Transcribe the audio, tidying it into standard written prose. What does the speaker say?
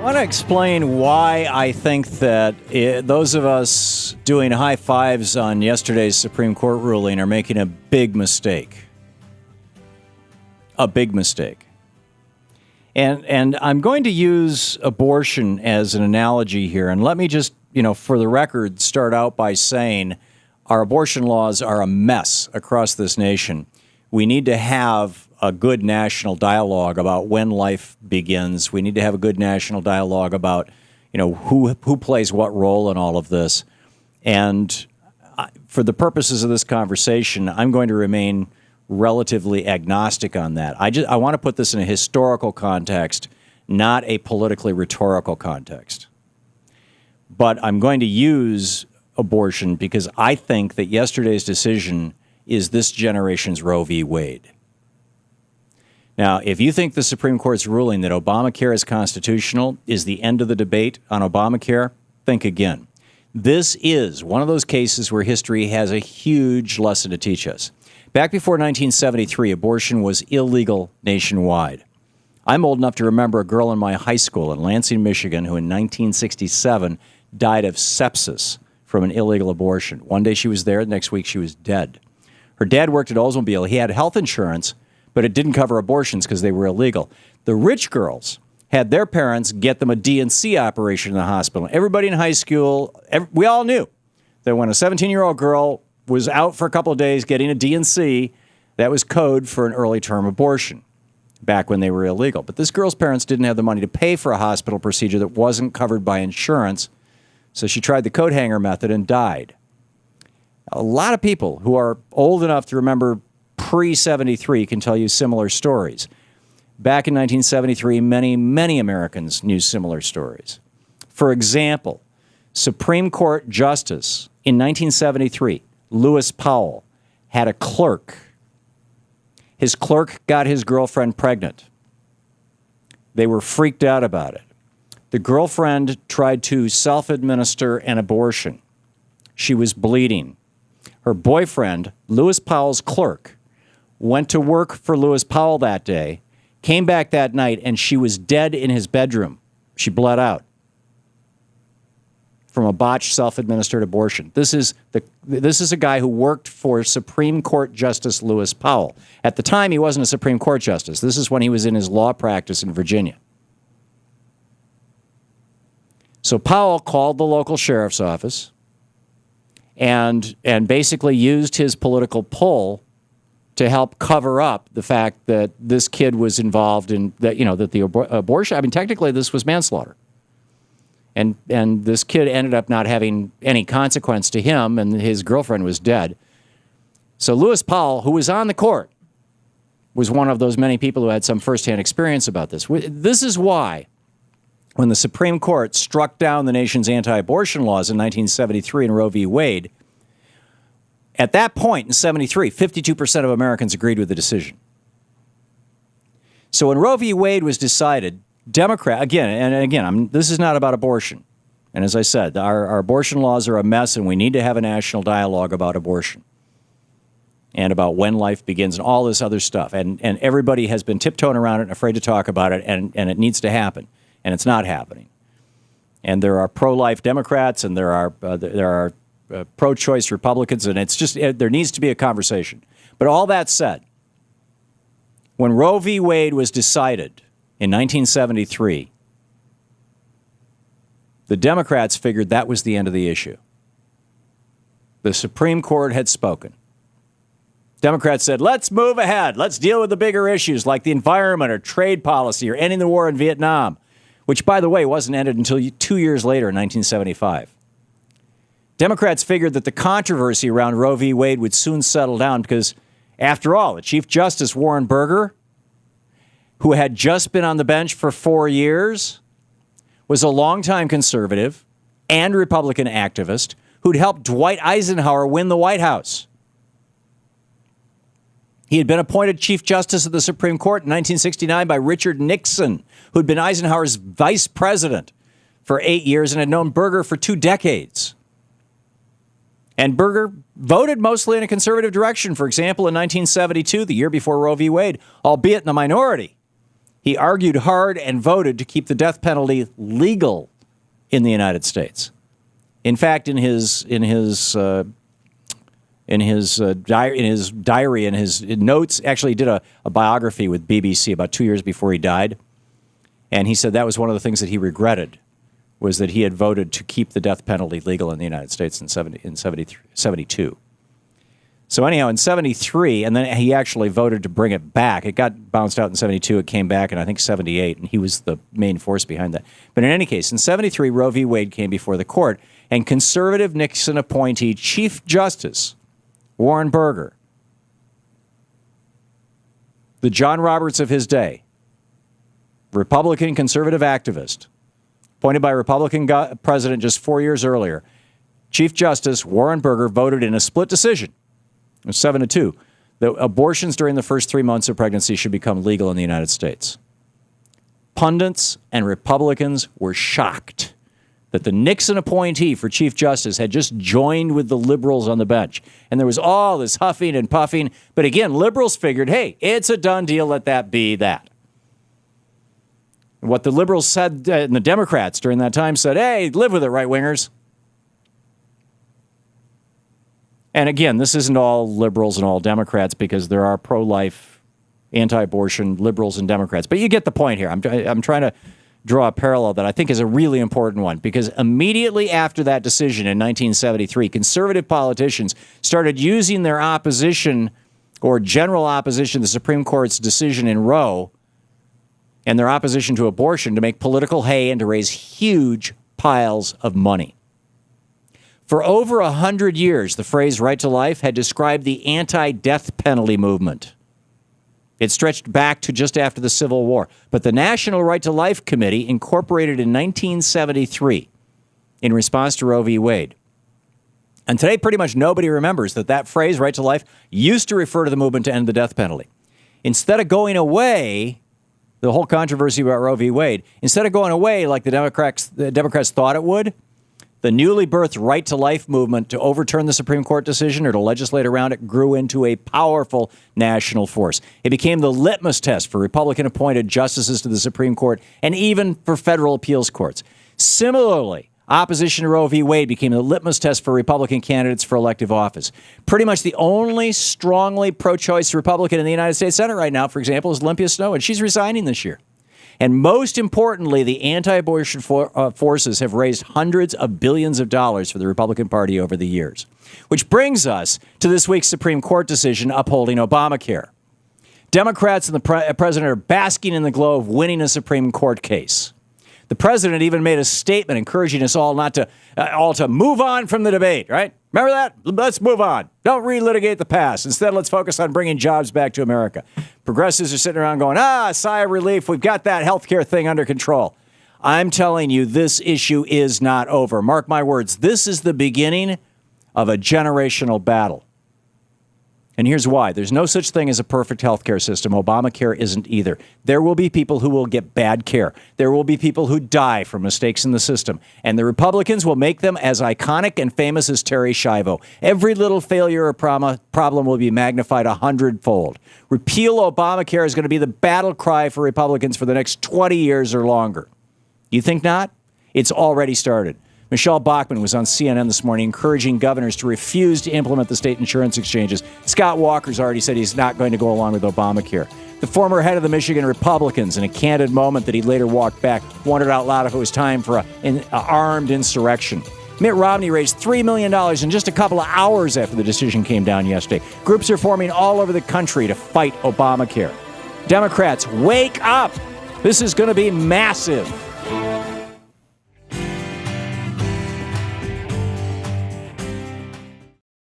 want to explain why I think that those of us doing high fives on yesterday's Supreme Court ruling are making a big mistake. A big mistake. And I'm going to use abortion as an analogy here. And let me just, for the record, start out by saying our abortion laws are a mess across this nation. We need to have a good national dialogue about when life begins. We need to have a good national dialogue about, who plays what role in all of this. And for the purposes of this conversation, I'm going to remain relatively agnostic on that. I want to put this in a historical context, not a politically rhetorical context. But I'm going to use abortion because I think that yesterday's decision is this generation's Roe v. Wade. Now, if you think the Supreme Court's ruling that Obamacare is constitutional is the end of the debate on Obamacare, think again. This is one of those cases where history has a huge lesson to teach us. Back before 1973, abortion was illegal nationwide. I'm old enough to remember a girl in my high school in Lansing, Michigan, who in 1967 died of sepsis from an illegal abortion. One day she was there, the next week she was dead. Her dad worked at Oldsmobile. He had health insurance, but it didn't cover abortions because they were illegal. The rich girls had their parents get them a D&C operation in the hospital. Everybody in high school, we all knew that when a 17-year-old girl was out for a couple of days getting a D&C, that was code for an early term abortion back when they were illegal. But this girl's parents didn't have the money to pay for a hospital procedure that wasn't covered by insurance, so she tried the coat hanger method and died. A lot of people who are old enough to remember pre-73 can tell you similar stories. Back in 1973, many Americans knew similar stories. For example, Supreme Court Justice in 1973, Lewis Powell, had a clerk. His clerk got his girlfriend pregnant. They were freaked out about it. The girlfriend tried to self-administer an abortion. She was bleeding. Her boyfriend, Lewis Powell's clerk, went to work for Lewis Powell that day, came back that night, and she was dead in his bedroom. She bled out from a botched self-administered abortion. This is a guy who worked for Supreme Court Justice Lewis Powell. At the time, he wasn't a Supreme Court justice. This is when he was in his law practice in Virginia. So Powell called the local sheriff's office and basically used his political pull to help cover up the fact that this kid was involved in that, that the abortion. I mean, technically, this was manslaughter. And this kid ended up not having any consequence to him, and his girlfriend was dead. So Lewis Powell, who was on the court, was one of those many people who had some firsthand experience about this. This is why, when the Supreme Court struck down the nation's anti-abortion laws in 1973 in Roe v. Wade, at that point in 73, 52% of Americans agreed with the decision. So when Roe v. Wade was decided, this is not about abortion. And as I said, our abortion laws are a mess, and we need to have a national dialogue about abortion and about when life begins and all this other stuff. And everybody has been tiptoeing around it and afraid to talk about it, and it needs to happen. And it's not happening. And there are pro-life Democrats, and there are pro-choice Republicans, and it's just there needs to be a conversation. But all that said, when Roe v. Wade was decided in 1973, the Democrats figured that was the end of the issue. The Supreme Court had spoken. Democrats said, let's move ahead. Let's deal with the bigger issues like the environment or trade policy or ending the war in Vietnam, which, by the way, wasn't ended until 2 years later in 1975. Democrats figured that the controversy around Roe v. Wade would soon settle down because, after all, the Chief Justice Warren Burger, who had just been on the bench for 4 years, was a longtime conservative and Republican activist who'd helped Dwight Eisenhower win the White House. He had been appointed Chief Justice of the Supreme Court in 1969 by Richard Nixon, who'd been Eisenhower's vice president for 8 years and had known Burger for 2 decades. And Burger voted mostly in a conservative direction. For example, in 1972, the year before Roe v. Wade, albeit in the minority, He argued hard and voted to keep the death penalty legal in the United States. In fact, in his diary, in his notes, actually he did a biography with BBC about 2 years before he died, and he said that was one of the things that he regretted, was that he had voted to keep the death penalty legal in the United States in 72. So anyhow, in 73, and then he actually voted to bring it back. It got bounced out in 72. It came back in, I think, 78, and he was the main force behind that. But in any case, in 73, Roe v. Wade came before the court, and conservative Nixon appointee Chief Justice Warren Burger, the John Roberts of his day, Republican conservative activist, appointed by a Republican president just 4 years earlier, Chief Justice Warren Burger voted in a split decision, 7-2, that abortions during the first 3 months of pregnancy should become legal in the United States. Pundits and Republicans were shocked that the Nixon appointee for Chief Justice had just joined with the liberals on the bench. And there was all this huffing and puffing. But again, liberals figured, hey, it's a done deal. Let that be that. What the liberals said, and the Democrats during that time said, hey, live with it, right-wingers. And again, this isn't all liberals and all Democrats, because there are pro-life, anti-abortion liberals and Democrats. But you get the point here. I'm trying to draw a parallel that I think is a really important one, because immediately after that decision in 1973, conservative politicians started using their opposition or general opposition to the Supreme Court's decision in Roe and their opposition to abortion to make political hay and to raise huge piles of money. For over 100 years, the phrase right to life had described the anti-death penalty movement. It stretched back to just after the Civil War. But the National Right to Life Committee incorporated in 1973 in response to Roe v. Wade. And today, pretty much nobody remembers that that phrase, right to life, used to refer to the movement to end the death penalty. Instead of going away, the whole controversy about Roe v. Wade, instead of going away like the Democrats thought it would, the newly birthed right to life movement to overturn the Supreme Court decision or to legislate around it grew into a powerful national force. It became the litmus test for Republican-appointed justices to the Supreme Court and even for federal appeals courts. Similarly, opposition to Roe v. Wade became the litmus test for Republican candidates for elective office. Pretty much the only strongly pro-choice Republican in the United States Senate right now, for example, is Olympia Snowe, and she's resigning this year. And most importantly, the anti-abortion forces have raised hundreds of billions of dollars for the Republican Party over the years. Which brings us to this week's Supreme Court decision upholding Obamacare. Democrats and the president are basking in the glow of winning a Supreme Court case. The president even made a statement encouraging us all to move on from the debate, right? Remember that? Let's move on. Don't relitigate the past. Instead, let's focus on bringing jobs back to America. Progressives are sitting around going, sigh of relief. We've got that healthcare thing under control. I'm telling you, this issue is not over. Mark my words. This is the beginning of a generational battle. And here's why. There's no such thing as a perfect healthcare system. Obamacare isn't either. There will be people who will get bad care. There will be people who die from mistakes in the system. And the Republicans will make them as iconic and famous as Terry Schiavo. Every little failure or problem will be magnified 100-fold. Repeal Obamacare is going to be the battle cry for Republicans for the next 20 years or longer. You think not? It's already started. Michelle Bachmann was on CNN this morning encouraging governors to refuse to implement the state insurance exchanges. Scott Walker's already said he's not going to go along with Obamacare. The former head of the Michigan Republicans, in a candid moment that he later walked back, wondered out loud if it was time for an armed insurrection. Mitt Romney raised $3 million in just a couple of hours after the decision came down yesterday. Groups are forming all over the country to fight Obamacare. Democrats, wake up! This is going to be massive.